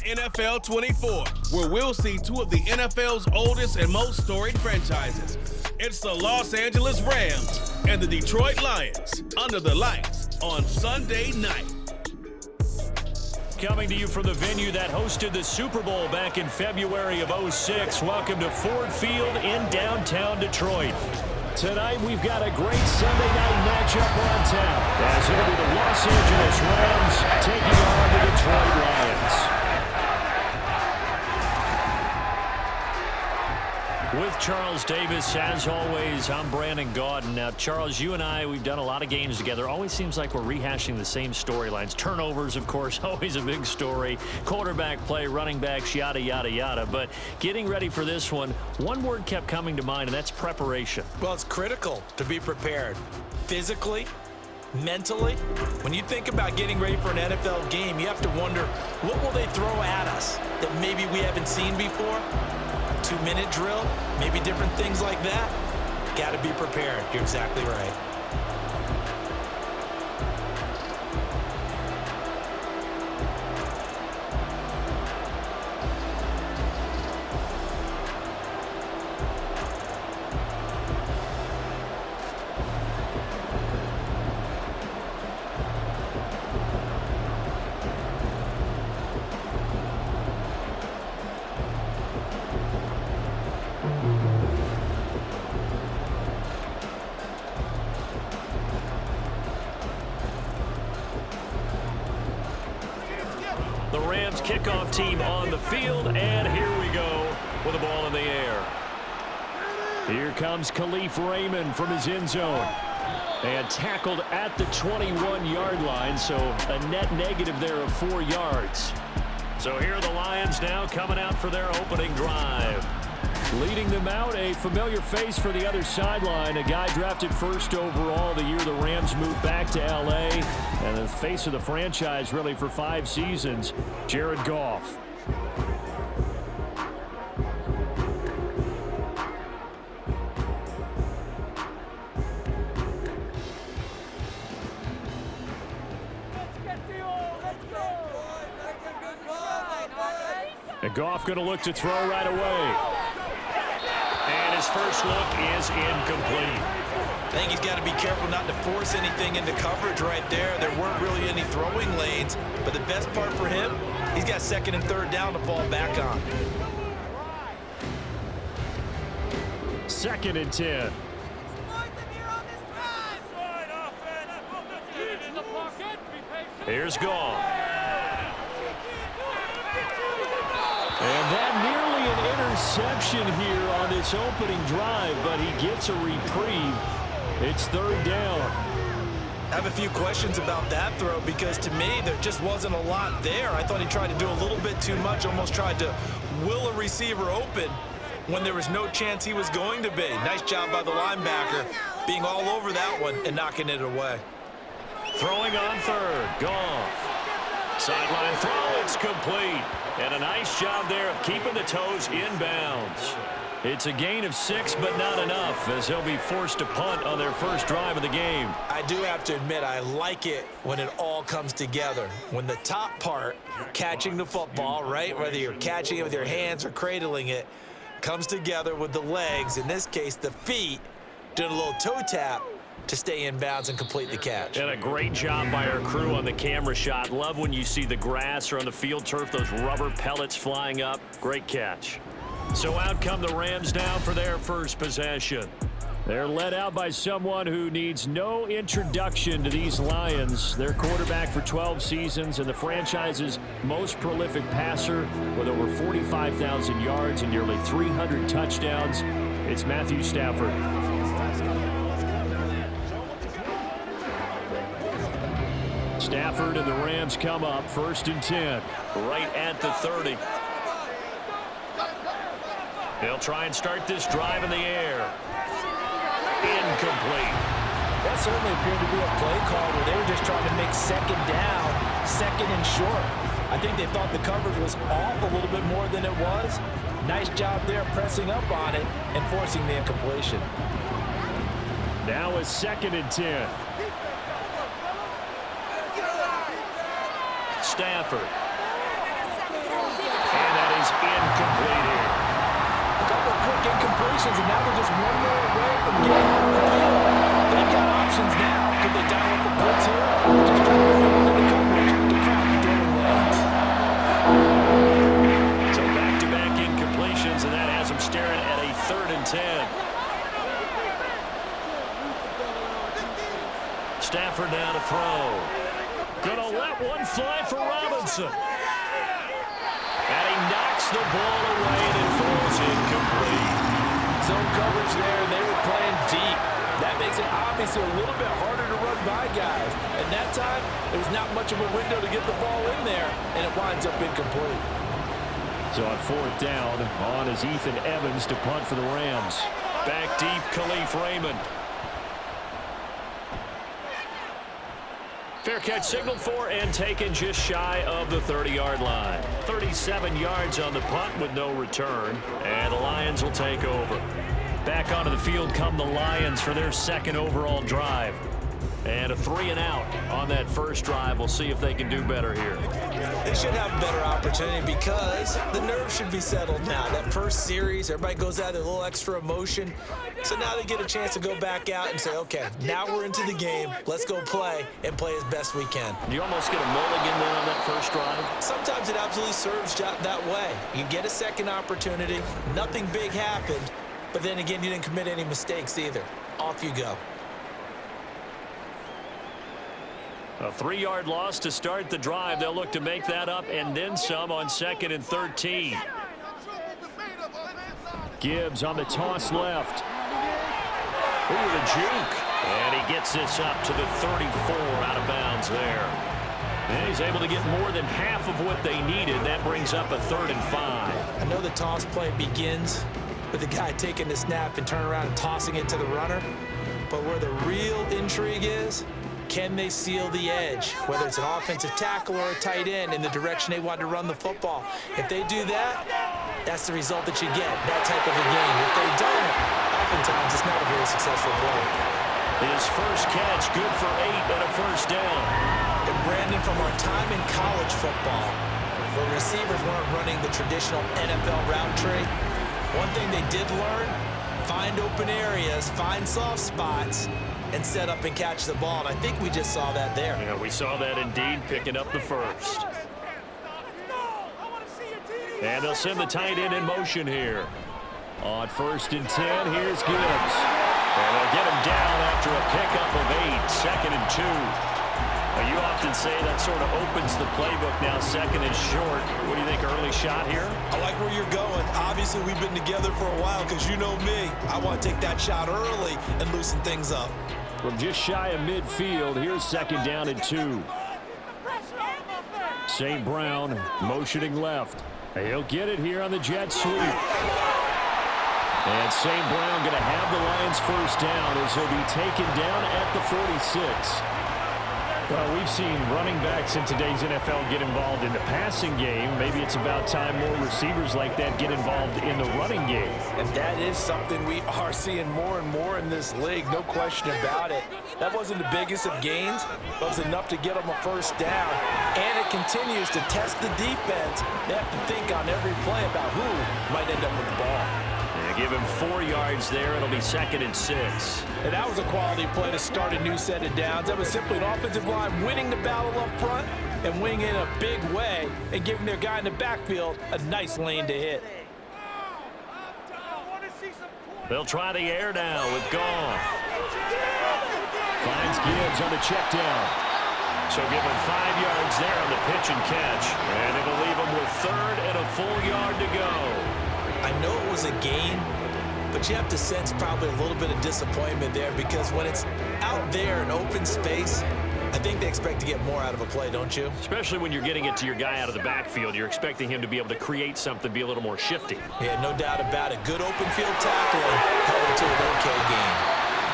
NFL 24, where we'll see two of the NFL's oldest and most storied franchises. It's the Los Angeles Rams and the Detroit Lions under the lights on Sunday night. Coming to you from the venue that hosted the Super Bowl back in February of '06. Welcome to Ford Field in downtown Detroit. Tonight we've got a great Sunday night matchup on tap, as it'll be the Los Angeles Rams taking on the Detroit Lions. With Charles Davis, as always, I'm Brandon Gaudin. Now, Charles, you and I, we've done a lot of games together. Always seems like we're rehashing the same storylines. Turnovers, of course, always a big story. Quarterback play, running backs, yada, yada, yada. But getting ready for this one word kept coming to mind, and that's preparation. Well, it's critical to be prepared physically, mentally. When you think about getting ready for an NFL game, you have to wonder, what will they throw at us that maybe we haven't seen before? 2-minute drill, maybe different things like that. Got to be prepared. You're exactly right. The Rams kickoff team on the field, and here we go with the ball in the air. Here comes Khalif Raymond from his end zone. And tackled at the 21-yard line, so a net negative there of 4 yards. So here are the Lions now coming out for their opening drive. Leading them out, a familiar face for the other sideline, a guy drafted first overall the year the Rams moved back to L.A., and the face of the franchise really for 5 seasons, Jared Goff. And Goff going to look to throw right away. And his first look is incomplete. I think he's got to be careful not to force anything into coverage right there. There weren't really any throwing lanes, but the best part for him, he's got 2nd and 3rd down to fall back on. 2nd and 10. Here's Goff. And that nearly an interception here on this opening drive, but he gets a reprieve. It's 3rd down. I have a few questions about that throw because to me there just wasn't a lot there. I thought he tried to do a little bit too much, almost tried to will a receiver open when there was no chance he was going to be. Nice job by the linebacker being all over that one and knocking it away. Throwing on 3rd, Goff. Sideline throw, it's complete. And a nice job there of keeping the toes in bounds. It's a gain of 6, but not enough, as they'll be forced to punt on their first drive of the game. I do have to admit, I like it when it all comes together. When the top part, catching the football, right, whether you're catching it with your hands or cradling it, comes together with the legs, in this case the feet, doing a little toe tap to stay in bounds and complete the catch. And a great job by our crew on the camera shot. Love when you see the grass or on the field turf, those rubber pellets flying up. Great catch. So out come the Rams down for their first possession. They're led out by someone who needs no introduction to these Lions. Their quarterback for 12 seasons and the franchise's most prolific passer with over 45,000 yards and nearly 300 touchdowns. It's Matthew Stafford. Stafford and the Rams come up 1st and 10. Right at the 30. They'll try and start this drive in the air. Incomplete. That certainly appeared to be a play call where they were just trying to make 2nd down, 2nd and short. I think they thought the coverage was off a little bit more than it was. Nice job there pressing up on it and forcing the incompletion. Now it's 2nd and 10. Stafford. incomplete here. A couple of quick incompletions, and now they're just one more away from getting off the field. They've got options now. Could they dial up a blitz here? Or just try to bring one into coverage to crack the throwing lanes? So back-to-back incompletions, and that has them staring at a 3rd and 10. Stafford now to throw. Gonna let one fly for Robinson. And he knocks the ball away, and it falls incomplete. Zone coverage there, and they were playing deep. That makes it obviously a little bit harder to run by guys. And that time, there was not much of a window to get the ball in there, and it winds up incomplete. So on 4th down, on is Ethan Evans to punt for the Rams. Back deep, Khalif Raymond. Fair catch signaled for and taken just shy of the 30-yard line. 37 yards on the punt with no return, and the Lions will take over. Back onto the field come the Lions for their 2nd overall drive. And a 3-and-out on that first drive. We'll see if they can do better here. They should have a better opportunity because the nerves should be settled now. That first series, everybody goes out with a little extra emotion. So now they get a chance to go back out and say, okay, now we're into the game. Let's go play and play as best we can. You almost get a mulligan then on that first drive? Sometimes it absolutely serves that way. You get a second opportunity. Nothing big happened. But then again, you didn't commit any mistakes either. Off you go. A 3-yard loss to start the drive. They'll look to make that up and then some on 2nd and 13. Gibbs on the toss left. Ooh, the juke. And he gets this up to the 34 out of bounds there. And he's able to get more than half of what they needed. That brings up a 3rd and 5. I know the toss play begins with the guy taking the snap and turning around and tossing it to the runner. But where the real intrigue is, can they seal the edge, whether it's an offensive tackle or a tight end, in the direction they want to run the football? If they do that, that's the result that you get, that type of a game. If they don't, oftentimes it's not a very successful play. His first catch, good for 8 and a first down. And Brandon, from our time in college football, where receivers weren't running the traditional NFL route tree, one thing they did learn, find open areas, find soft spots, and set up and catch the ball. And I think we just saw that there. Yeah, we saw that indeed, picking up the first. And they'll send the tight end in motion here. On 1st and 10, here's Gibbs. And they'll get him down after a pickup of 8, 2nd and 2. Now, you often say that sort of opens the playbook now, 2nd and short. What do you think, early shot here? I like where you're going. Obviously, we've been together for a while because you know me. I want to take that shot early and loosen things up. From just shy of midfield, here's 2nd down and 2. St. Brown motioning left. He'll get it here on the jet sweep. And St. Brown going to have the Lions first down as he'll be taken down at the 46. Well, we've seen running backs in today's NFL get involved in the passing game. Maybe it's about time more receivers like that get involved in the running game. And that is something we are seeing more and more in this league, no question about it. That wasn't the biggest of gains, but it was enough to get them a first down. And it continues to test the defense. They have to think on every play about who might end up with the ball. Give him 4 yards there. It'll be 2nd and 6. And that was a quality play to start a new set of downs. That was simply an offensive line winning the battle up front and winning in a big way and giving their guy in the backfield a nice lane to hit. They'll try the air now with Goff. Finds Gibbs on the check down. So give him 5 yards there on the pitch and catch. And it'll leave him with 3rd and a full yard to go. I know it was a gain, but you have to sense probably a little bit of disappointment there because when it's out there in open space, I think they expect to get more out of a play, don't you? Especially when you're getting it to your guy out of the backfield. You're expecting him to be able to create something, be a little more shifty. Yeah, no doubt about it. Good open field tackling held him to an okay game.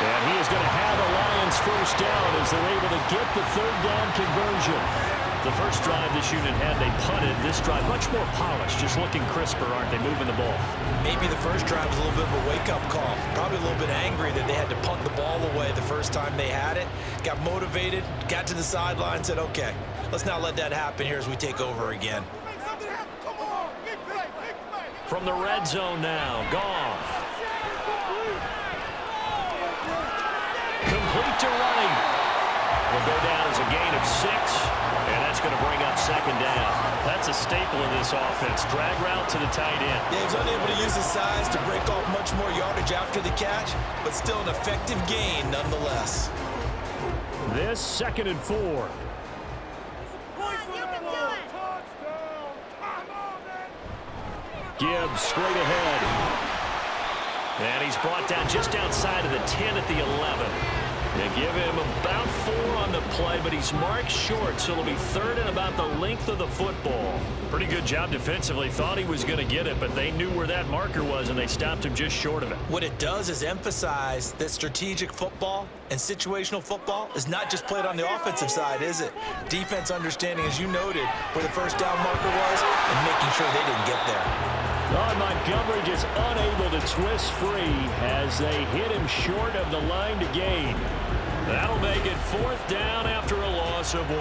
And he is going to have the Lions first down as they're able to get the 3rd down conversion. The first drive this unit had, they punted. This drive, much more polished, just looking crisper, aren't they, moving the ball? Maybe the first drive was a little bit of a wake-up call. Probably a little bit angry that they had to punt the ball away the first time they had it. Got motivated, got to the sideline, said, okay, let's not let that happen here as we take over again. From the red zone now, Goff. Complete to Wright. Will go down as a gain of 6, and that's going to bring up second down. That's a staple of this offense. Drag route to the tight end. Yeah, he's unable to use his size to break off much more yardage after the catch, but still an effective gain nonetheless. This 2nd and 4. Gibbs straight ahead. And he's brought down just outside of the 10 at the 11. They give him about 4 on the play, but he's marked short, so it'll be 3rd and about the length of the football. Pretty good job defensively. Thought he was going to get it, but they knew where that marker was, and they stopped him just short of it. What it does is emphasize that strategic football and situational football is not just played on the offensive side, is it? Defense understanding, as you noted, where the first down marker was and making sure they didn't get there. Montgomery just unable to twist free as they hit him short of the line to gain. That'll make it 4th down after a loss of 1.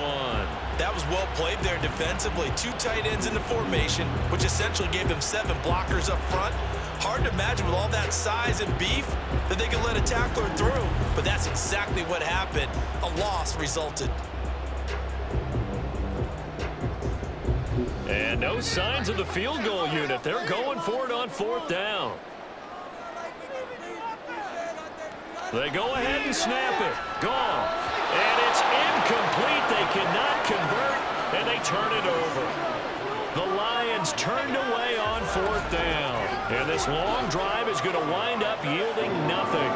That was well played there defensively. 2 tight ends in the formation, which essentially gave them 7 blockers up front. Hard to imagine with all that size and beef that they could let a tackler through, but that's exactly what happened. A loss resulted. And no signs of the field goal unit. They're going for it on 4th down. They go ahead and snap it. Goff. And it's incomplete. They cannot convert, and they turn it over. The Lions turned away on 4th down. And this long drive is going to wind up yielding nothing.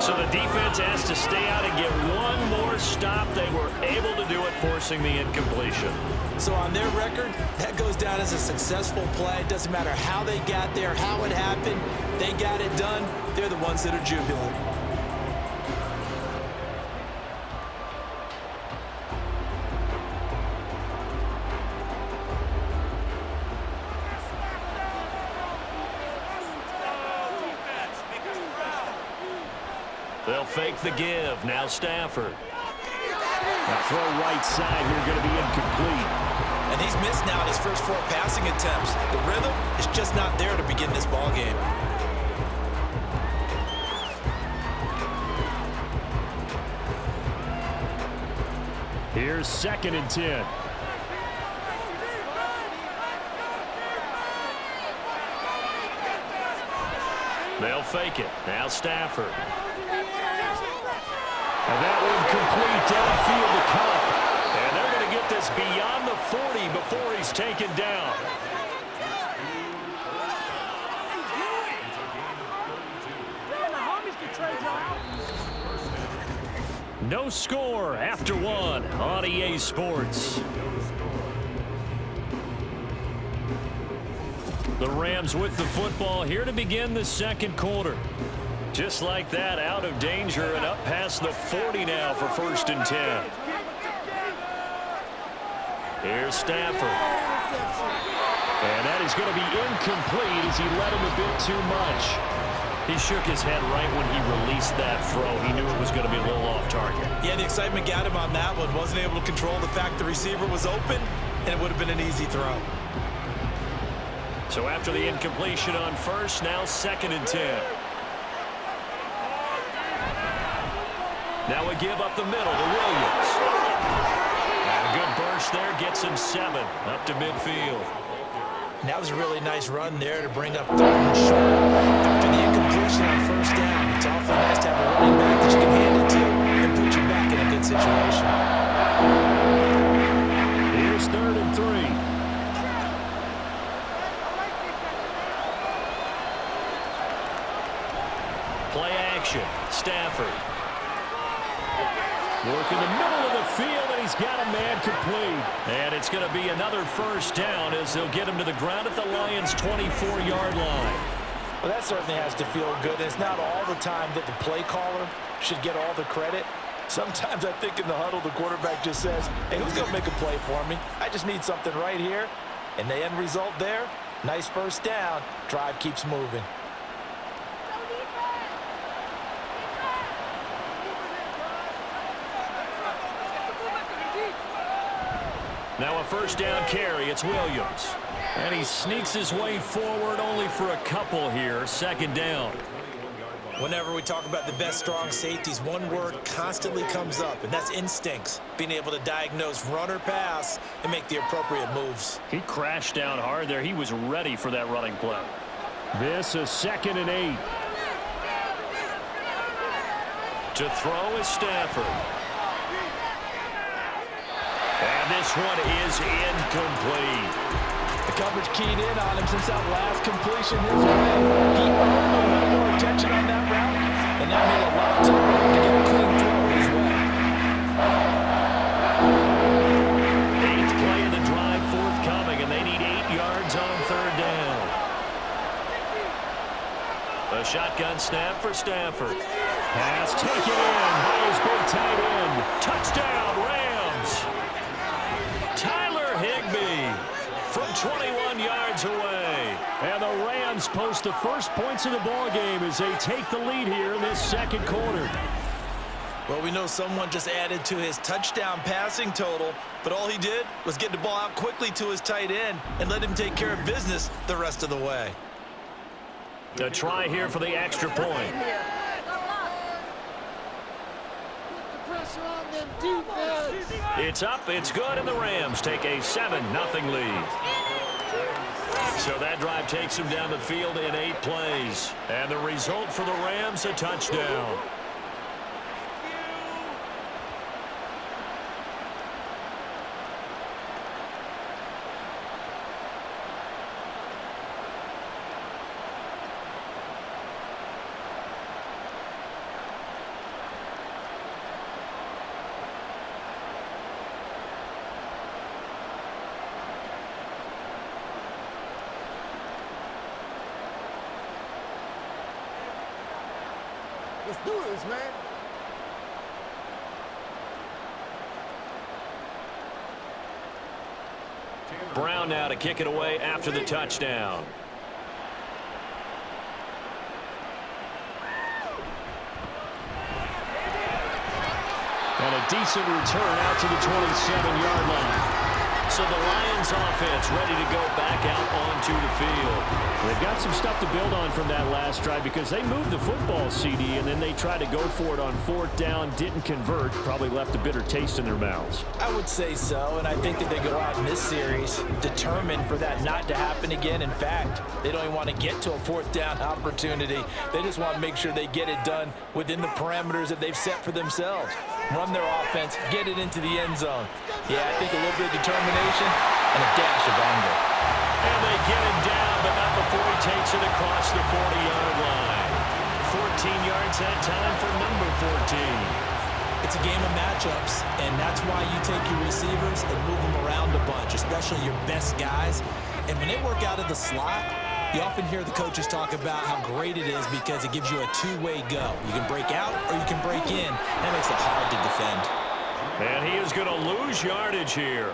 So the defense has to stay out and get one more stop. They were able to do it, forcing the incompletion. So on their record, that goes down as a successful play. It doesn't matter how they got there, how it happened. They got it done. They're the ones that are jubilant. They'll fake the give. Now Stafford. Now throw right side here, going to be incomplete. And he's missed now in his first 4 passing attempts. The rhythm is just not there to begin this ball game. Here's 2nd and 10. They'll fake it. Now Stafford. And that one complete downfield to Cup. And they're going to get this beyond the 40 before he's taken down. No score after 1 on EA Sports. The Rams with the football here to begin the 2nd quarter. Just like that, out of danger and up past the 40 now for 1st and 10. Here's Stafford. And that is going to be incomplete as he led him a bit too much. He shook his head right when he released that throw. He knew it was going to be a little off target. Yeah, the excitement got him on that one. Wasn't able to control the fact the receiver was open, and it would have been an easy throw. So after the incompletion on 1st, now 2nd and 10. Now we give up the middle to Williams. And a good burst there gets him 7 up to midfield. And that was a really nice run there to bring up 3rd and short. After the incompletion on 1st down, it's awfully nice to have a running back that you can hand it to and put you back in a good situation. Here's 3rd and 3. Play action. Stafford. Work in the middle of the field, and he's got a man complete. And it's going to be another 1st down as they'll get him to the ground at the Lions' 24-yard line. Well, that certainly has to feel good. And it's not all the time that the play caller should get all the credit. Sometimes I think in the huddle, the quarterback just says, hey, who's going to make a play for me? I just need something right here. And the end result there, nice 1st down. Drive keeps moving. Now a first down carry. It's Williams. And he sneaks his way forward only for a couple here. Second down. Whenever we talk about the best strong safeties, one word constantly comes up, and that's instincts. Being able to diagnose run or pass and make the appropriate moves. He crashed down hard there. He was ready for that running play. This is 2nd and 8. To throw is Stafford. And this one is incomplete. The coverage keyed in on him since that last completion his way. He earned a little more attention on that route, and that made it a lot tougher to get a clean throw his way. 8th play of the drive forthcoming, and they need 8 yards on 3rd down. A shotgun snap for Stafford. Pass taken in by his big tight end. Touchdown, Rams. Tyler Higbee from 21 yards away. And the Rams post the first points of the ball game as they take the lead here in this 2nd quarter. Well, we know someone just added to his touchdown passing total, but all he did was get the ball out quickly to his tight end and let him take care of business the rest of the way. A try here for the extra point. It's up, it's good, and the Rams take a 7-0 lead. So that drive takes them down the field in 8 plays. And the result for the Rams, a touchdown. Let's do this, man. Brown now to kick it away after the touchdown. And a decent return out to the 27-yard line. So the Lions offense ready to go back out onto the field. They've got some stuff to build on from that last drive because they moved the football, CD, and then they tried to go for it on 4th down, didn't convert, probably left a bitter taste in their mouths. I would say so, and I think that they go out in this series determined for that not to happen again. In fact, they don't even want to get to a 4th down opportunity. They just want to make sure they get it done within the parameters that they've set for themselves. Run their offense, get it into the end zone. Yeah, I think a little bit of determination and a dash of anger. And they get him down, but not before he takes it across the 40-yard line. 14 yards that time for number 14. It's a game of matchups, and that's why you take your receivers and move them around a bunch, especially your best guys. And when they work out of the slot, you often hear the coaches talk about how great it is because it gives you a two-way go. You can break out or you can break in. That makes it hard to defend. And he is going to lose yardage here.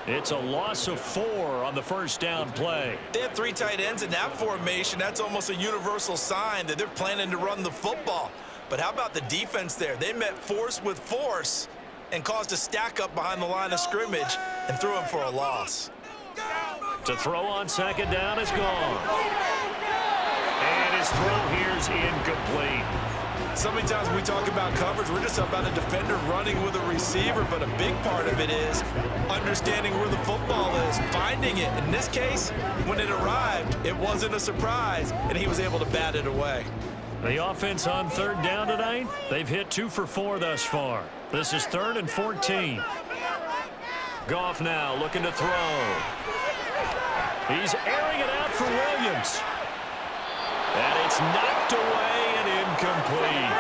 It's a loss of 4 on the first down play. They have 3 tight ends in that formation. That's almost a universal sign that they're planning to run the football. But how about the defense there? They met force with force and caused a stack up behind the line of scrimmage and threw him for a loss. To throw on 2nd down is gone. And his throw here is incomplete. So many times when we talk about coverage, we're just about a defender running with a receiver, but a big part of it is understanding where the football is, finding it. In this case, when it arrived, it wasn't a surprise, and he was able to bat it away. The offense on 3rd down tonight, they've hit 2 for 4 thus far. This is 3rd and 14. Goff now looking to throw. He's airing it out for Williams. And it's knocked away and incomplete.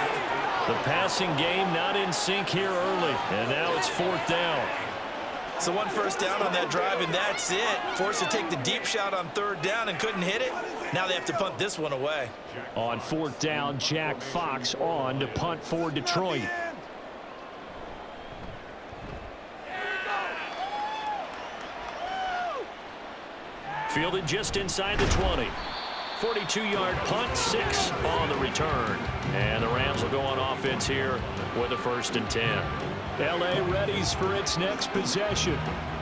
The passing game not in sync here early. And now it's 4th down. So 1 first down on that drive, and that's it. Forced to take the deep shot on 3rd down and couldn't hit it. Now they have to punt this one away. On 4th down, Jack Fox on to punt for Detroit. Fielded just inside the 20. 42-yard punt, 6 on the return. And the Rams will go on offense here with a 1st and 10. L.A. readies for its next possession.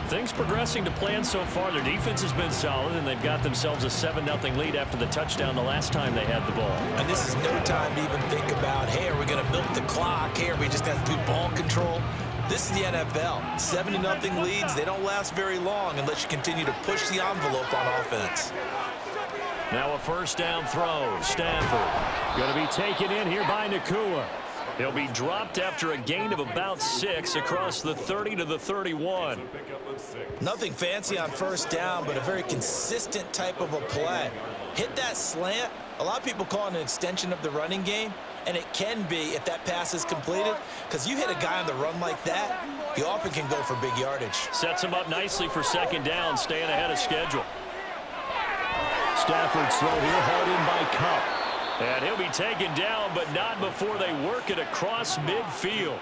Things progressing to plan so far. Their defense has been solid, and they've got themselves a 7-0 lead after the touchdown the last time they had the ball. And this is no time to even think about, hey, are we going to milk the clock? Hey, are we just going to do ball control? This is the NFL. 7-0 leads, they don't last very long unless you continue to push the envelope on offense. Now a first down throw. Stafford going to be taken in here by Nakua. He'll be dropped after a gain of about 6 across the 30 to the 31. Nothing fancy on first down, but a very consistent type of a play. Hit that slant. A lot of people call it an extension of the running game, and it can be if that pass is completed, because you hit a guy on the run like that, you often can go for big yardage. Sets him up nicely for second down, staying ahead of schedule. Stafford's throw here, hauled in by Cup. And he'll be taken down, but not before they work it across midfield.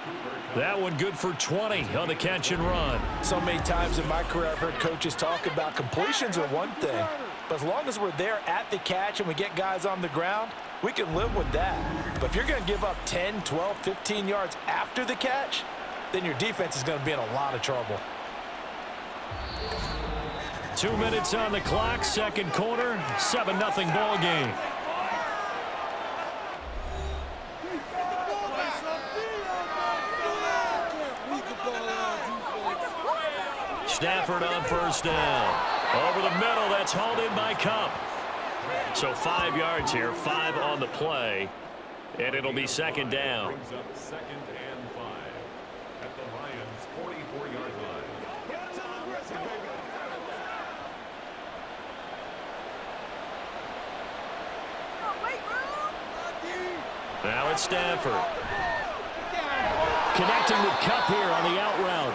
That one good for 20 on the catch and run. So many times in my career I've heard coaches talk about completions are one thing, but as long as we're there at the catch and we get guys on the ground, we can live with that. But if you're going to give up 10, 12, 15 yards after the catch, then your defense is going to be in a lot of trouble. 2 minutes on the clock, second quarter, 7-0 ball game. Stafford on first down. Over the middle, that's hauled in by Cup. So 5 yards here, 5 on the play, and it'll be second down. Brings up second and 5 at the Lions' 44-yard line. Now it's Stafford. Connecting with Cup here on the out route.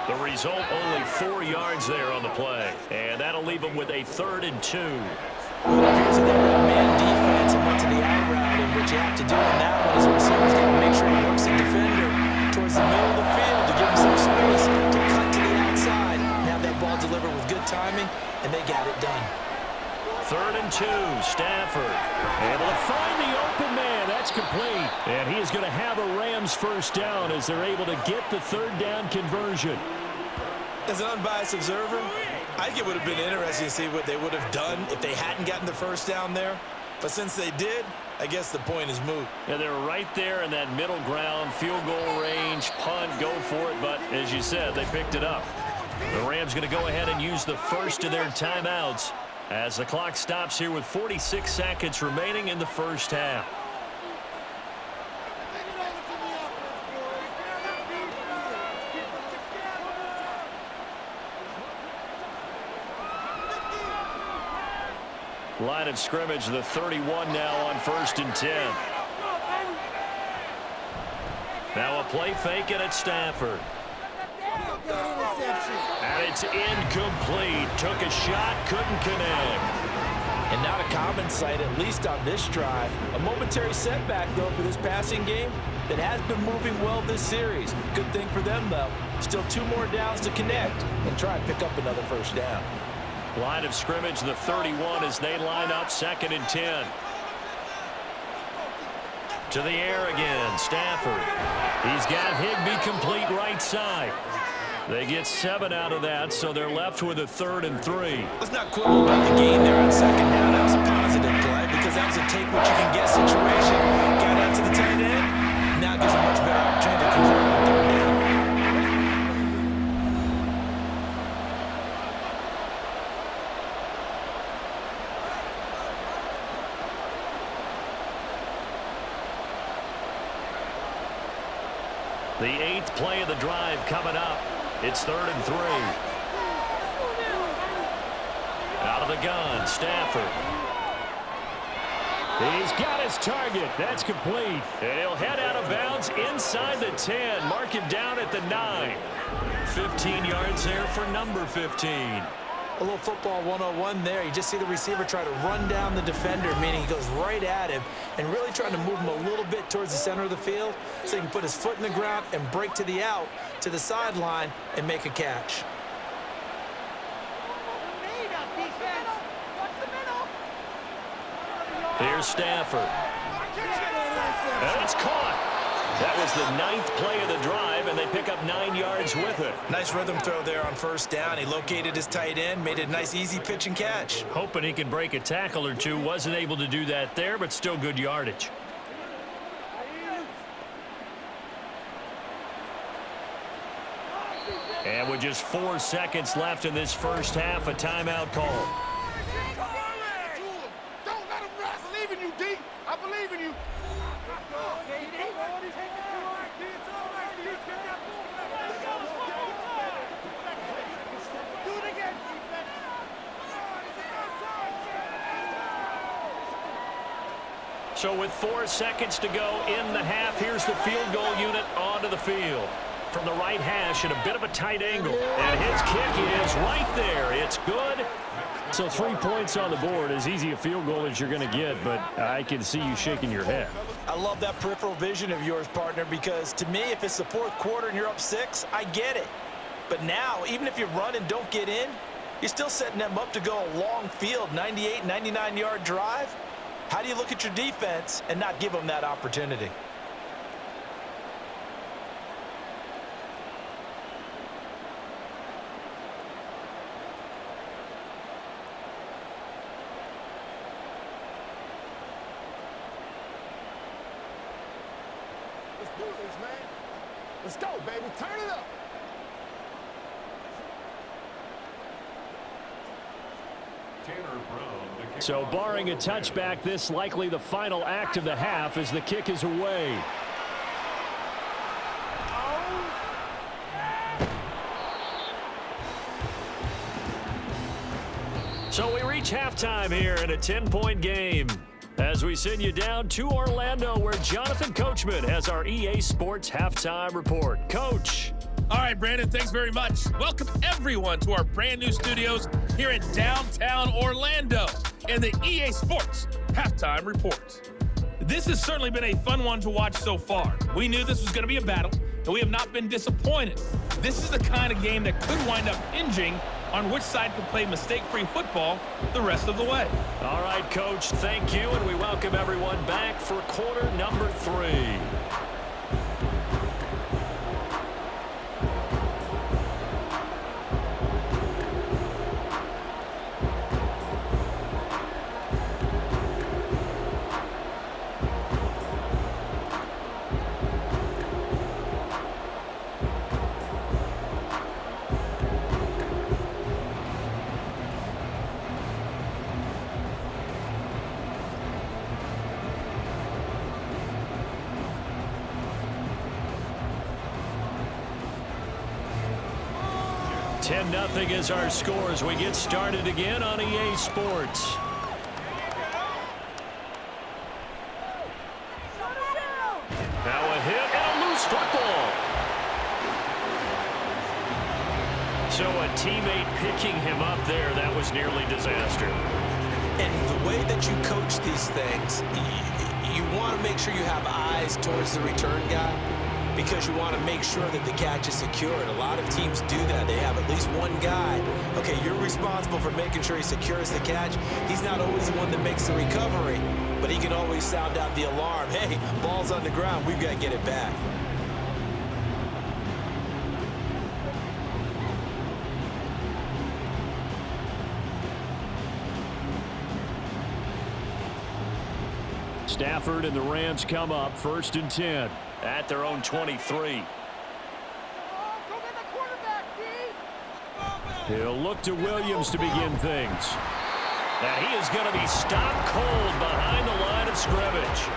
The result, only 4 yards there on the play. And that'll leave them with a 3rd and 2. Well, it appears that they were man defense and went to the out route, and what you have to do in that one is the receiver's got to make sure he works the defender towards the middle of the field to give him some space to cut to the outside and have that ball delivered with good timing, and they got it done. 3rd and 2, Stafford able to find the open man. That's complete. And he is going to have a Rams first down as they're able to get the 3rd down conversion. As an unbiased observer, I think it would have been interesting to see what they would have done if they hadn't gotten the first down there. But since they did, I guess the point is moot. Yeah, they're right there in that middle ground, field goal range, punt, go for it. But as you said, they picked it up. The Rams going to go ahead and use the first of their timeouts as the clock stops here with 46 seconds remaining in the first half. Line of scrimmage, the 31 now on 1st and 10. Now a play fake and it's Stafford. And it's incomplete. Took a shot, couldn't connect. And not a common sight, at least on this drive. A momentary setback, though, for this passing game that has been moving well this series. Good thing for them, though. Still 2 more downs to connect and try and pick up another first down. Line of scrimmage, the 31 as they line up 2nd and 10. To the air again, Stafford. He's got Higbee complete right side. They get 7 out of that, so they're left with a 3rd and 3. Let's not quibble about the gain there on 2nd down. That was a positive play because that was a take what you can get situation. Got out to the tight end. Now gives a much better opportunity to convert on 3rd down. The 8th play of the drive coming up. It's 3rd and 3. Out of the gun, Stafford. He's got his target. That's complete. And he'll head out of bounds inside the 10. Mark him down at the 9. 15 yards there for number 15. A little football 101 there. You just see the receiver try to run down the defender, meaning he goes right at him and really trying to move him a little bit towards the center of the field so he can put his foot in the ground and break to the out, to the sideline, and make a catch. Here's Stafford. And it's caught. That was the 9th play of the drive, and they pick up 9 yards with it. Nice rhythm throw there on first down. He located his tight end, made it a nice, easy pitch and catch. Hoping he can break a tackle or two. Wasn't able to do that there, but still good yardage. And with just 4 seconds left in this first half, a timeout call. Don't let him rest. I believe in you, D. I believe in you. So with 4 seconds to go in the half, here's the field goal unit onto the field. From the right hash at a bit of a tight angle. And his kick is right there. It's good. So 3 points on the board, as easy a field goal as you're going to get, but I can see you shaking your head. I love that peripheral vision of yours, partner, because to me, if it's the 4th quarter and you're up 6, I get it. But now, even if you run and don't get in, you're still setting them up to go a long field, 98, 99-yard drive. How do you look at your defense and not give them that opportunity? Let's do this, man. Let's go, baby. Turn it up. So barring a touchback, this likely the final act of the half as the kick is away. So we reach halftime here in a 10-point game as we send you down to Orlando, where Jonathan Coachman has our EA Sports halftime report. Coach. All right, Brandon, thanks very much. Welcome, everyone, to our brand new studios here in downtown Orlando and the EA Sports halftime report. This has certainly been a fun one to watch so far. We knew this was going to be a battle, and we have not been disappointed. This is the kind of game that could wind up hinging on which side can play mistake-free football the rest of the way. All right, Coach, thank you, and we welcome everyone back for quarter number 3. Nothing is our score as we get started again on EA Sports. Now a hit and a loose football. So a teammate picking him up there, that was nearly disaster. And the way that you coach these things, you want to make sure you have eyes towards the return guy, because you want to make sure that the catch is secure. And a lot of teams do that. They have at least one guy. Okay, you're responsible for making sure he secures the catch. He's not always the one that makes the recovery, but he can always sound out the alarm. Hey, ball's on the ground. We've got to get it back. Stafford and the Rams come up 1st and 10 at their own 23. He'll look to Williams to begin things. And he is going to be stopped cold behind the line of scrimmage.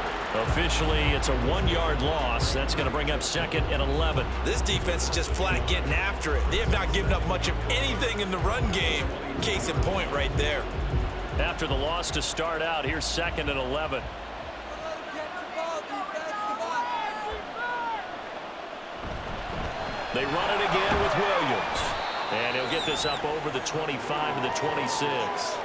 Officially, it's a 1-yard loss. That's going to bring up 2nd and 11. This defense is just flat getting after it. They have not given up much of anything in the run game. Case in point right there. After the loss to start out, here's 2nd and 11. They run it again with Williams. And he'll get this up over the 25 and the 26.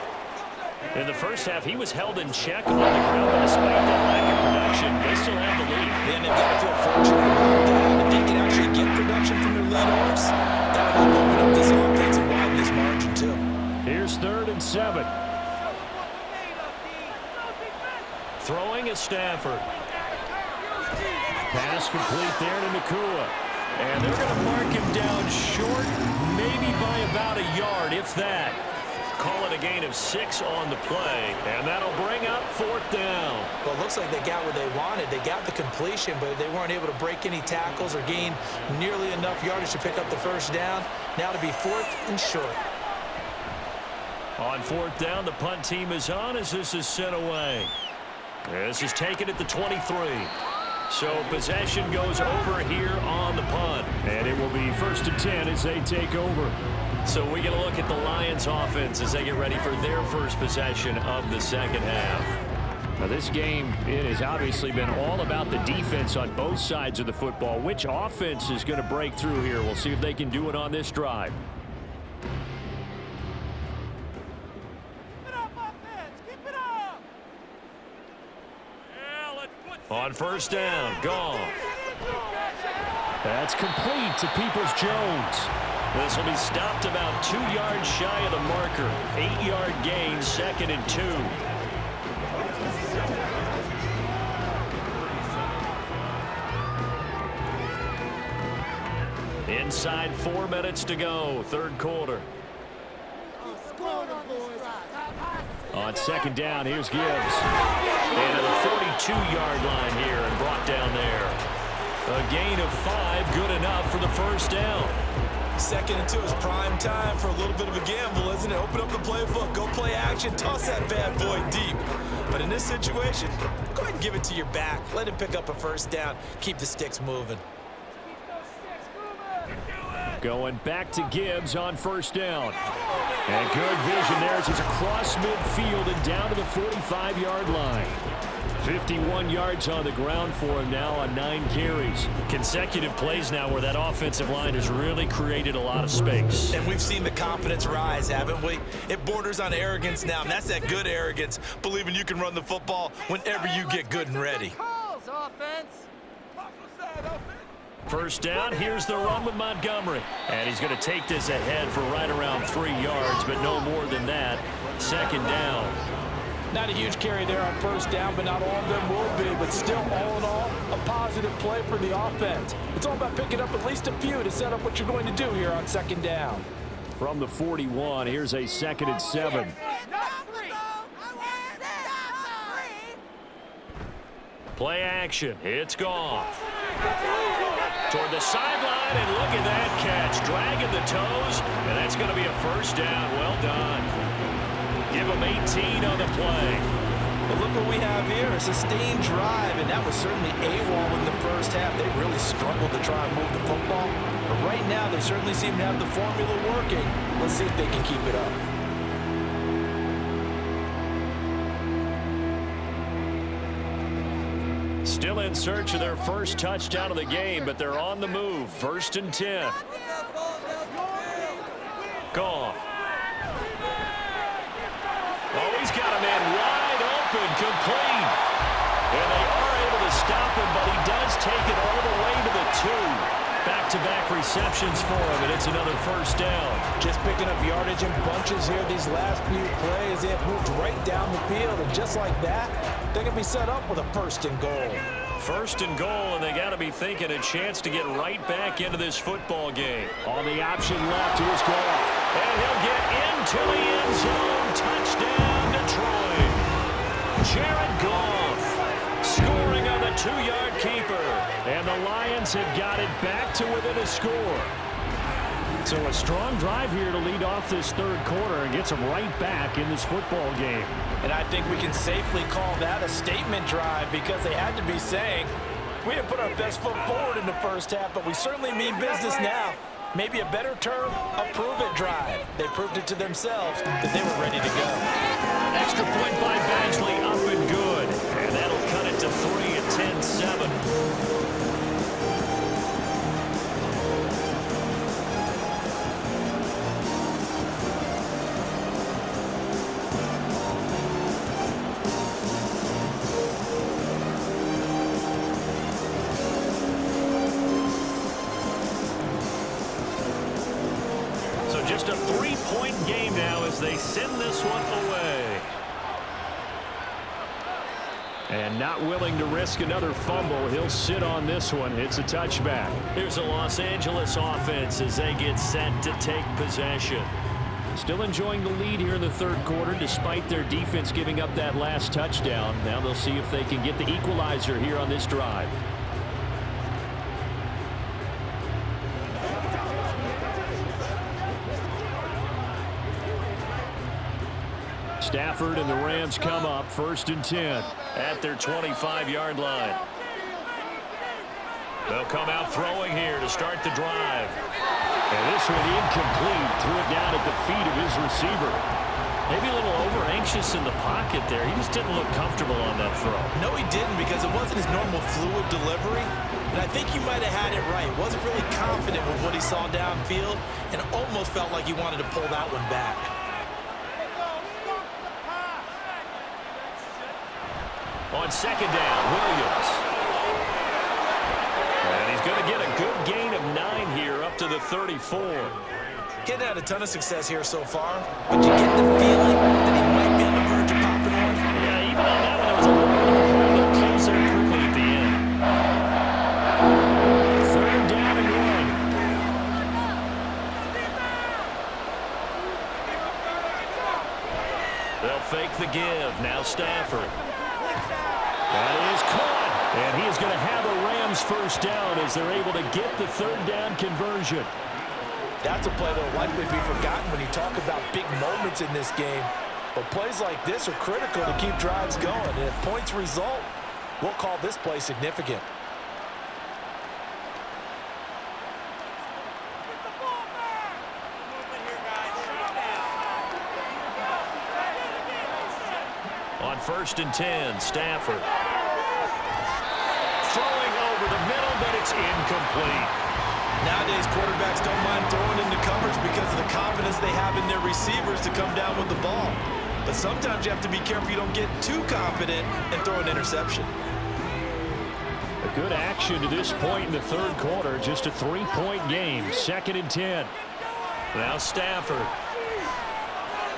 In the first half, he was held in check on the ground, but despite that lack of production, they still have the lead. And they've got to feel fortunate about that. If they can actually get production from their leaders, that will help open up this offense and widen this margin, too. Here's 3rd and 7. Throwing is Stafford. Pass complete there to Nakua. And they're going to mark him down short, maybe by about a yard, if that. Call it a gain of 6 on the play, and that'll bring up 4th down. Well, it looks like they got what they wanted. They got the completion, but they weren't able to break any tackles or gain nearly enough yardage to pick up the first down. Now to be 4th and short. On 4th down, the punt team is on as this is sent away. This is taken at the 23. So possession goes over here on the punt. And it will be 1st and 10 as they take over. So we get a look at the Lions offense as they get ready for their first possession of the second half. Now this game, it has obviously been all about the defense on both sides of the football. Which offense is going to break through here? We'll see if they can do it on this drive. On 1st down, Goff. That's complete to Peoples-Jones. This will be stopped about 2 yards shy of the marker. 8-yard gain, 2nd and 2. Inside 4 minutes to go, 3rd quarter. On 2nd down, here's Gibbs. And to the 42-yard line here and brought down there. A gain of 5, good enough for the 1st down. 2nd and 2 is prime time for a little bit of a gamble, isn't it? Open up the playbook, go play action, toss that bad boy deep. But in this situation, go ahead and give it to your back. Let him pick up a 1st down. Keep the sticks moving. Going back to Gibbs on 1st down. And good vision there as he's across midfield and down to the 45-yard line. 51 yards on the ground for him now on 9 carries. Consecutive plays now where that offensive line has really created a lot of space. And we've seen the confidence rise, haven't we? It borders on arrogance now, and that's that good arrogance, believing you can run the football whenever you get good and ready. First down, here's the run with Montgomery. And he's going to take this ahead for right around 3 yards, but no more than that. 2nd down. Not a huge carry there on 1st down, but not all of them will be. But still, all in all, a positive play for the offense. It's all about picking up at least a few to set up what you're going to do here on 2nd down. From the 41, here's a 2nd and 7. Play action. It's Goff. Toward the sideline, and look at that catch. Dragging the toes, and that's going to be a 1st down. Well done. Give them 18 on the play. But look what we have here, a sustained drive, and that was certainly AWOL in the 1st half. They really struggled to try and move the football. But right now, they certainly seem to have the formula working. Let's see if they can keep it up. Still in search of their first touchdown of the game, but they're on the move. 1st and 10. Goff. Oh, he's got a man wide open, complete. And they are able to stop him, but he does take it all the way to the 2. Back-to-back receptions for him, and it's another 1st down. Just picking up yardage in bunches here these last few plays. They have moved right down the field, and just like that, they're going to be set up with a 1st and goal. 1st and goal, and they got to be thinking a chance to get right back into this football game. On the option left, here's Goff. And he'll get into the end zone. Touchdown, Detroit. Jared Goff scoring on the 2-yard keeper. And the Lions have got it back to within a score. So a strong drive here to lead off this 3rd quarter and gets them right back in this football game. And I think we can safely call that a statement drive because they had to be saying, we didn't put our best foot forward in the 1st half, but we certainly mean business now. Maybe a better term, a prove-it drive. They proved it to themselves that they were ready to go. Extra point by Badgley, up and good. And that'll cut it to 3 at 10-7. Just a 3-point game now as they send this one away. And not willing to risk another fumble. He'll sit on this one. It's a touchback. Here's a Los Angeles offense as they get set to take possession. Still enjoying the lead here in the third quarter despite their defense giving up that last touchdown. Now they'll see if they can get the equalizer here on this drive. Stafford and the Rams come up 1st and 10 at their 25-yard line. They'll come out throwing here to start the drive. And this one incomplete. Threw it down at the feet of his receiver. Maybe a little over-anxious in the pocket there. He just didn't look comfortable on that throw. No, he didn't, because it wasn't his normal fluid delivery. And I think he might have had it right. Wasn't really confident with what he saw downfield and almost felt like he wanted to pull that one back. On 2nd down, Williams. And he's going to get a good gain of 9 here up to the 34. Getting had a ton of success here so far, but you get the feeling that he might be on the verge of popping one. Yeah, even on that one, there was a little closer quickly at the end. 3rd down and 1. They'll fake the give. Now Stafford. That is caught. And he is going to have a Rams 1st down as they're able to get the 3rd down conversion. That's a play that will likely be forgotten when you talk about big moments in this game. But plays like this are critical to keep drives going. And if points result, we'll call this play significant. On 1st and 10, Stafford. Throwing over the middle, but it's incomplete. Nowadays, quarterbacks don't mind throwing into coverage because of the confidence they have in their receivers to come down with the ball. But sometimes you have to be careful you don't get too confident and throw an interception. A good action to this point in the third quarter. Just a 3-point game. 2nd and 10. Now Stafford.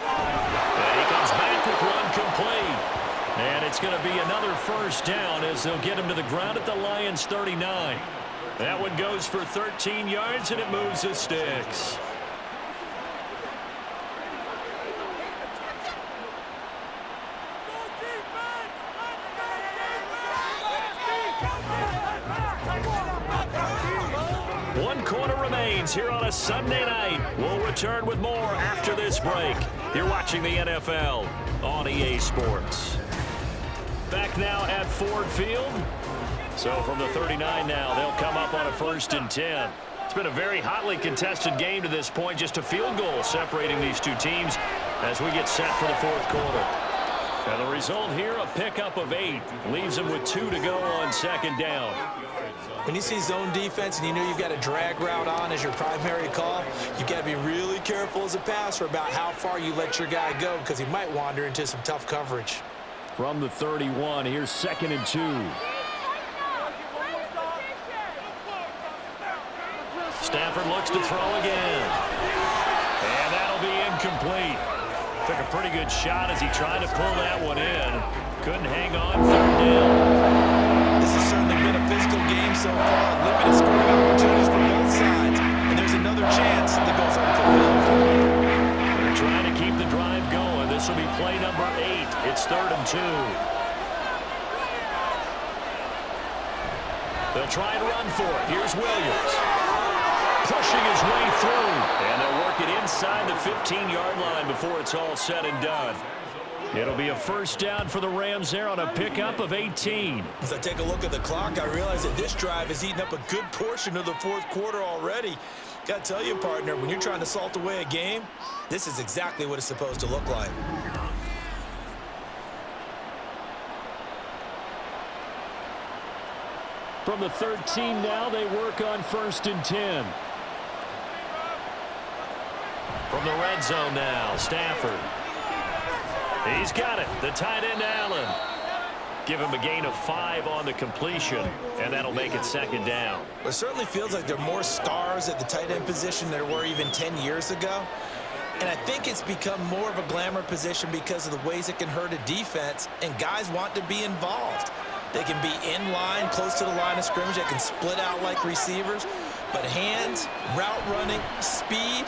And he comes back with one complete. And it's going to be another 1st down as they'll get him to the ground at the Lions' 39. That one goes for 13 yards, and it moves the sticks. One quarter remains here on a Sunday night. We'll return with more after this break. You're watching the NFL on EA Sports. Back now at Ford Field. So from the 39 now, they'll come up on a 1st and 10. It's been a very hotly contested game to this point. Just a field goal separating these two teams as we get set for the 4th quarter. And the result here, a pickup of 8. Leaves them with 2 to go on 2nd down. When you see zone defense and you know you've got a drag route on as your primary call, you've got to be really careful as a passer about how far you let your guy go because he might wander into some tough coverage. From the 31, here's 2nd and 2. Stafford looks to throw again. And that'll be incomplete. Took a pretty good shot as he tried to pull that one in. Couldn't hang on. 3rd down. This has certainly been a physical game so far. Limited scoring opportunities for both sides. And there's another chance that goes unfulfilled. They're trying to keep the drive going. This will be play number 8. It's 3rd and 2. They'll try and run for it. Here's Williams. Pushing his way through. And they'll work it inside the 15-yard line before it's all said and done. It'll be a 1st down for the Rams there on a pickup of 18. As I take a look at the clock, I realize that this drive has eaten up a good portion of the 4th quarter already. Got to tell you, partner, when you're trying to salt away a game, this is exactly what it's supposed to look like. From the 13 now, they work on 1st and 10. From the red zone now, Stafford. He's got it. The tight end, Allen. Give him a gain of 5 on the completion, and that'll make it 2nd down. It certainly feels like there are more stars at the tight end position than there were even 10 years ago. And I think it's become more of a glamour position because of the ways it can hurt a defense, and guys want to be involved. They can be in line, close to the line of scrimmage. They can split out like receivers. But hands, route running, speed,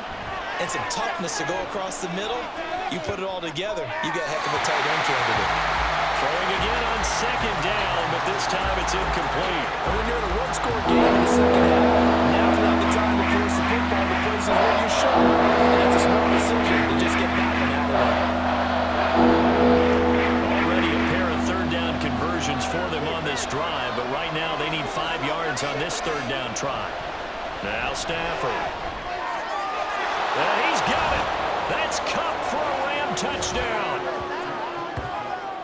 and some toughness to go across the middle, you put it all together, you got a heck of a tight end candidate. Throwing again on second down, but this time it's incomplete. And when you're in a one-score game in the second half, now's not the time to force the football to places where you should. And that's a smart decision to just get that one out of there. Already a pair of third down conversions for them on this drive, but right now they need 5 yards on this third down try. Now Stafford. And he's got it. That's Cup for a Ram touchdown.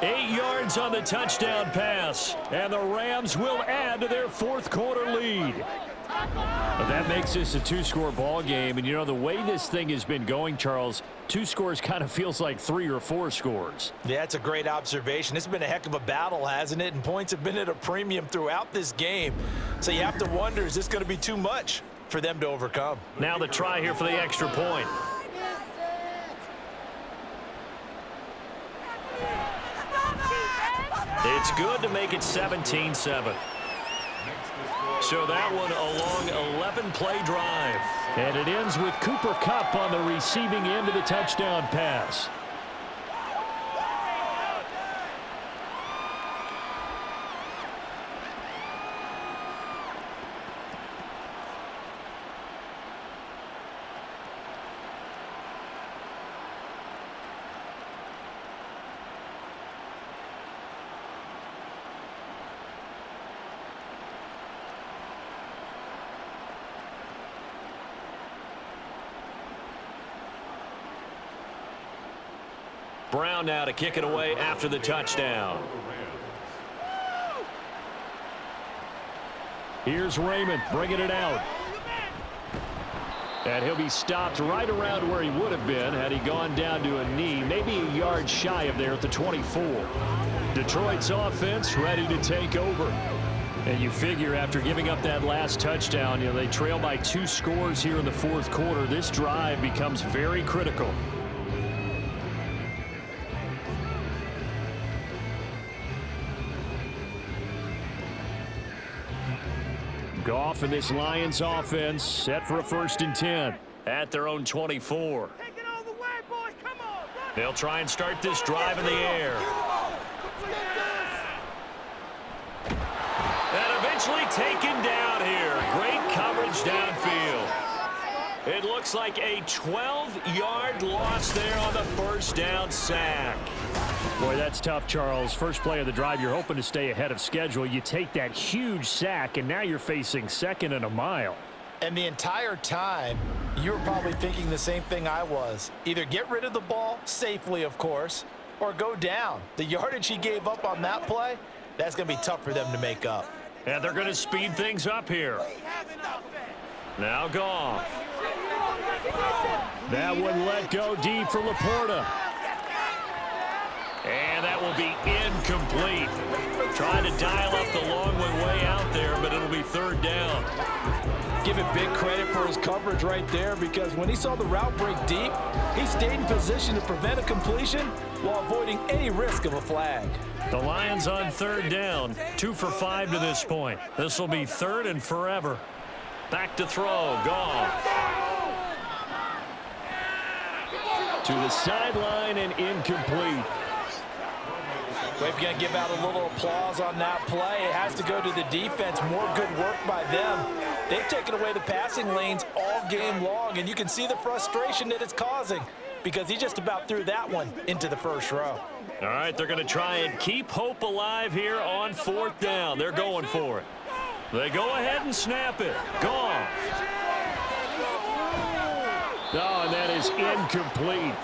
8 yards on the touchdown pass, and the Rams will add to their fourth quarter lead. But that makes this a 2-score ball game, and you know the way this thing has been going, Charles, 2 scores kind of feels like 3 or 4 scores. Yeah, that's a great observation. It's been a heck of a battle, hasn't it? And points have been at a premium throughout this game. So you have to wonder, is this going to be too much for them to overcome? Now the try here for the extra point. It's good to make it 17-7. So that one a long 11-play drive. And it ends with Cooper Kupp on the receiving end of the touchdown pass. Brown now to kick it away after the touchdown. Here's Raymond bringing it out. And he'll be stopped right around where he would have been had he gone down to a knee, maybe a yard shy of there at the 24. Detroit's offense ready to take over. And you figure after giving up that last touchdown, you know, they trail by 2 scores here in the fourth quarter. This drive becomes very critical. Goff and this Lions offense set for a 1st and 10 at their own 24. Take it all the way, boys. Come on. They'll try and start this drive in the air. And eventually taken down here. Great coverage downfield. It looks like a 12-yard loss there on the first down sack. Boy, that's tough, Charles. First play of the drive, you're hoping to stay ahead of schedule. You take that huge sack, and now you're facing 2nd and a mile. And the entire time, you were probably thinking the same thing I was. Either get rid of the ball, safely, of course, or go down. The yardage he gave up on that play, that's going to be tough for them to make up. And they're going to speed things up here. Now Goff. That one let go deep for Laporta. And that will be incomplete. Trying to dial up the long one way out there, but it'll be 3rd down. Give it big credit for his coverage right there, because when he saw the route break deep, he stayed in position to prevent a completion while avoiding any risk of a flag. The Lions on 3rd down, 2 for 5 to this point. This will be 3rd and forever. Back to throw, Goff. To the sideline and incomplete. We're going to give out a little applause on that play. It has to go to the defense. More good work by them. They've taken away the passing lanes all game long, and you can see the frustration that it's causing because he just about threw that one into the first row. All right, they're going to try and keep hope alive here on 4th down. They're going for it. They go ahead and snap it. Goff. Oh, and that is incomplete.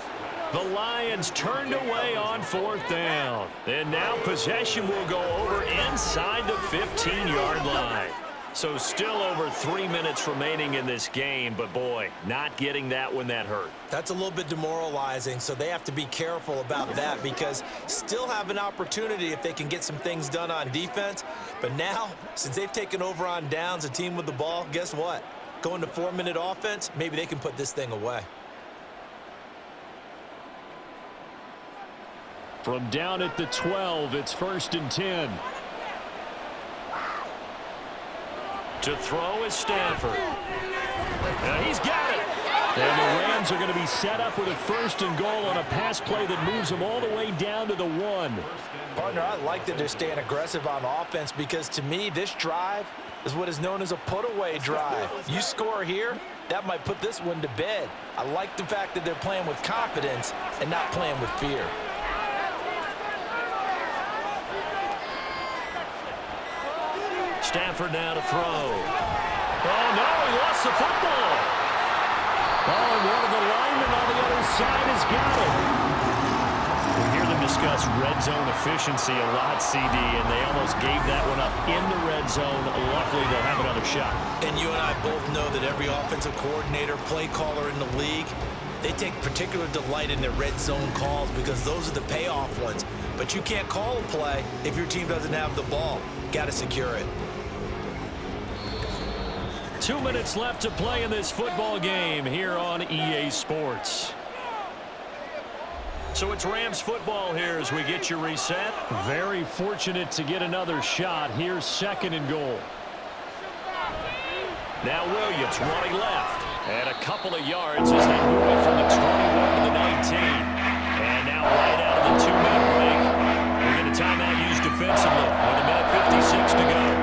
The Lions turned away on 4th down. And now possession will go over inside the 15-yard line. So still over 3 minutes remaining in this game, but boy, not getting that when that hurt. That's a little bit demoralizing, so they have to be careful about that because still have an opportunity if they can get some things done on defense. But now, since they've taken over on downs, a team with the ball, guess what? Going to 4-minute offense, maybe they can put this thing away. From down at the 12, it's 1st and 10. To throw is Stanford. He's got it. And the Rams are going to be set up with a 1st and goal on a pass play that moves them all the way down to the 1. Partner, I like that they're staying aggressive on offense because to me, this drive is what is known as a put-away drive. You score here, that might put this one to bed. I like the fact that they're playing with confidence and not playing with fear. Stafford now to throw. Oh, no, he lost the football. Oh, and one of the linemen on the other side has got it. We hear them discuss red zone efficiency a lot, CD, and they almost gave that one up in the red zone. Luckily, they'll have another shot. And you and I both know that every offensive coordinator, play caller in the league, they take particular delight in their red zone calls because those are the payoff ones. But you can't call a play if your team doesn't have the ball. Got to secure it. 2 minutes left to play in this football game here on EA Sports. So it's Rams football here as we get you reset. Very fortunate to get another shot. Here's 2nd and goal. Now Williams running left. And a couple of yards as they move it from the 21 to the 19. And now right out of the 2-minute break, we're going to timeout used defensively with 1:56 to go.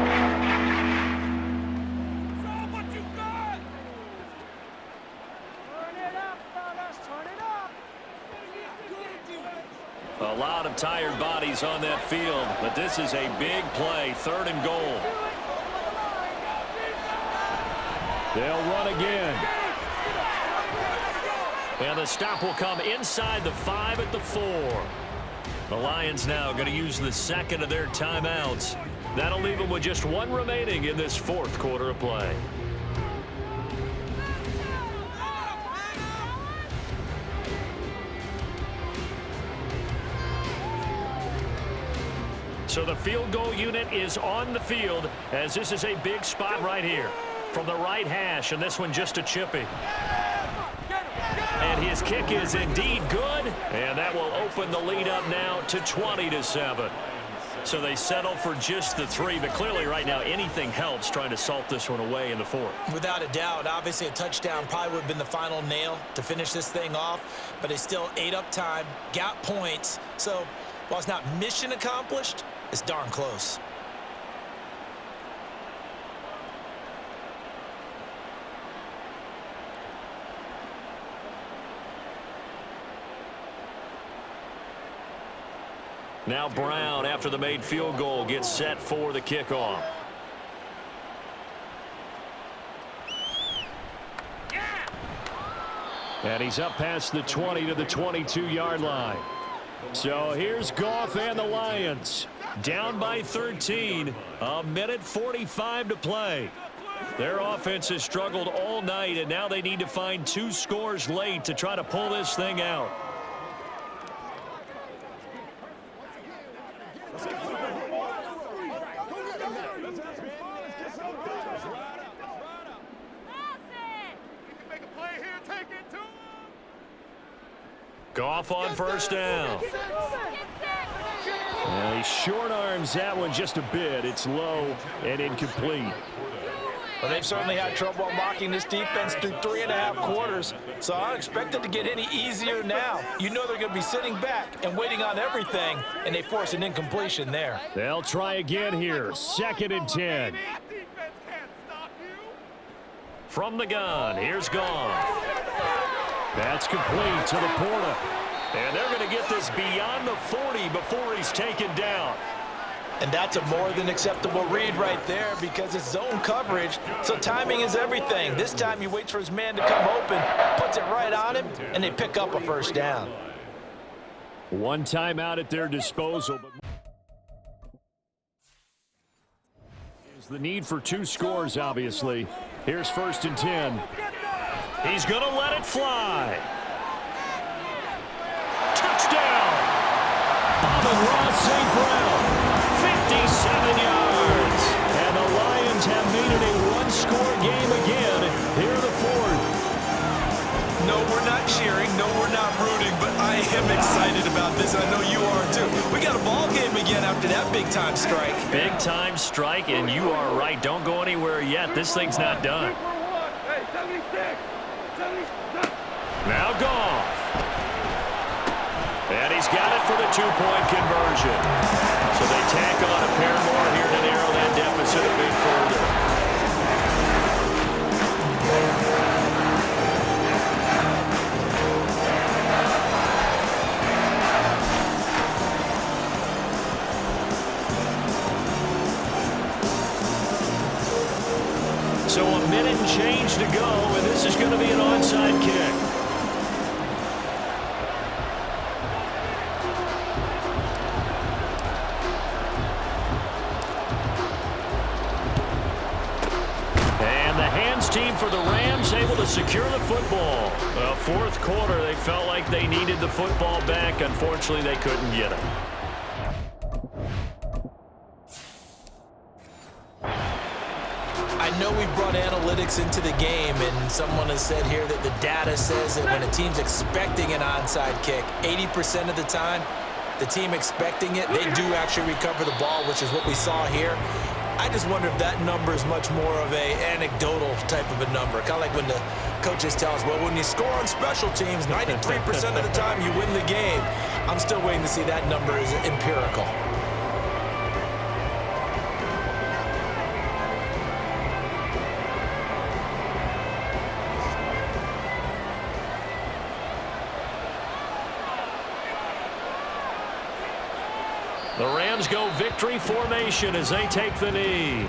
A lot of tired bodies on that field, but this is a big play, 3rd and goal. They'll run again. And the stop will come inside the 5 at the 4. The Lions now going to use the 2nd of their timeouts. That'll leave them with just 1 remaining in this 4th quarter of play. So the field goal unit is on the field as this is a big spot right here from the right hash, and this one just a chippy. And his kick is indeed good, and that will open the lead up now to 20-7. So they settle for just the 3, but clearly right now anything helps trying to salt this one away in the 4th. Without a doubt, obviously a touchdown probably would have been the final nail to finish this thing off, but it's still ate up time, got points. So while it's not mission accomplished, it's darn close. Now Brown, after the made field goal, gets set for the kickoff. And he's up past the 20 to the 22-yard line. So here's Goff and the Lions. Down by 13, 1:45 to play. Their offense has struggled all night, and now they need to find 2 scores late to try to pull this thing out. Goff on 1st down. And he short arms that one just a bit. It's low and incomplete. Well, they've certainly had trouble unlocking this defense through 3.5 quarters, so I don't expect it to get any easier now. You know they're going to be sitting back and waiting on everything, and they force an incompletion there. They'll try again here. 2nd and 10. From the gun, here's Goff. That's complete to Laporta. And they're going to get this beyond the 40 before he's taken down. And that's a more than acceptable read right there because it's zone coverage, so timing is everything. This time he waits for his man to come open, puts it right on him, and they pick up a 1st down. 1 timeout at their disposal. There's the need for 2 scores, obviously. Here's 1st and 10. He's going to let it fly. Touchdown! Amon-Ra St. Brown. 57 yards. And the Lions have made it a 1-score game again here in the 4th. No, we're not cheering. No, we're not rooting, but I am excited about this. I know you are too. big-time strike. Big-time strike, and you are right. Don't go anywhere yet. This thing's not done. Now Goff. And he's got it for the two-point conversion. So they tack on a pair more here to narrow that deficit a bit further. So a minute and change to go, and this is going to be an onside kick. And the hands team for the Rams able to secure the football. Well, fourth quarter, they felt like they needed the football back. Unfortunately, they couldn't get it. I know we've brought analytics into the game, and someone has said here that the data says that when a team's expecting an onside kick, 80% of the time, the team expecting it, they do actually recover the ball, which is what we saw here. I just wonder if that number is much more of a anecdotal type of a number. Kind of like when the coaches tell us, well, when you score on special teams, 93% of the time you win the game. I'm still waiting to see that number is empirical. The Rams go victory formation as they take the knee.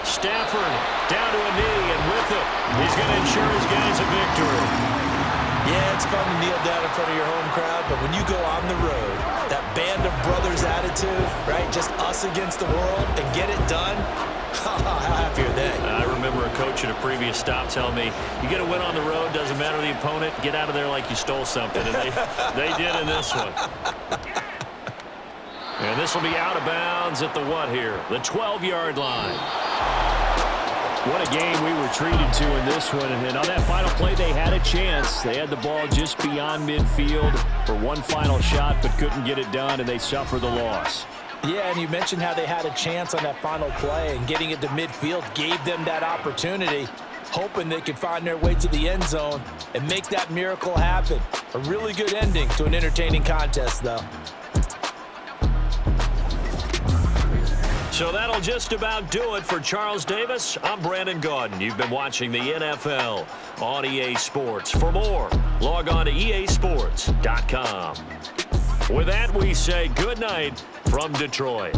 Stafford down to a knee, and with it, he's going to ensure his guys a victory. Yeah, it's fun to kneel down in front of your home crowd, but when you go on the road, that band of brothers attitude, right, just us against the world, and get it done, how happy are they? I remember a coach at a previous stop telling me, you get a win on the road, doesn't matter the opponent, get out of there like you stole something, and they did in this one. And this will be out of bounds at the what here? The 12-yard line. What a game we were treated to in this one. And on that final play, they had a chance. They had the ball just beyond midfield for one final shot, but couldn't get it done, and they suffer the loss. Yeah, and you mentioned how they had a chance on that final play, and getting it to midfield gave them that opportunity, hoping they could find their way to the end zone and make that miracle happen. A really good ending to an entertaining contest, though. So that'll just about do it for Charles Davis. I'm Brandon Gaudin. You've been watching the NFL on EA Sports. For more, log on to easports.com. With that, we say good night from Detroit.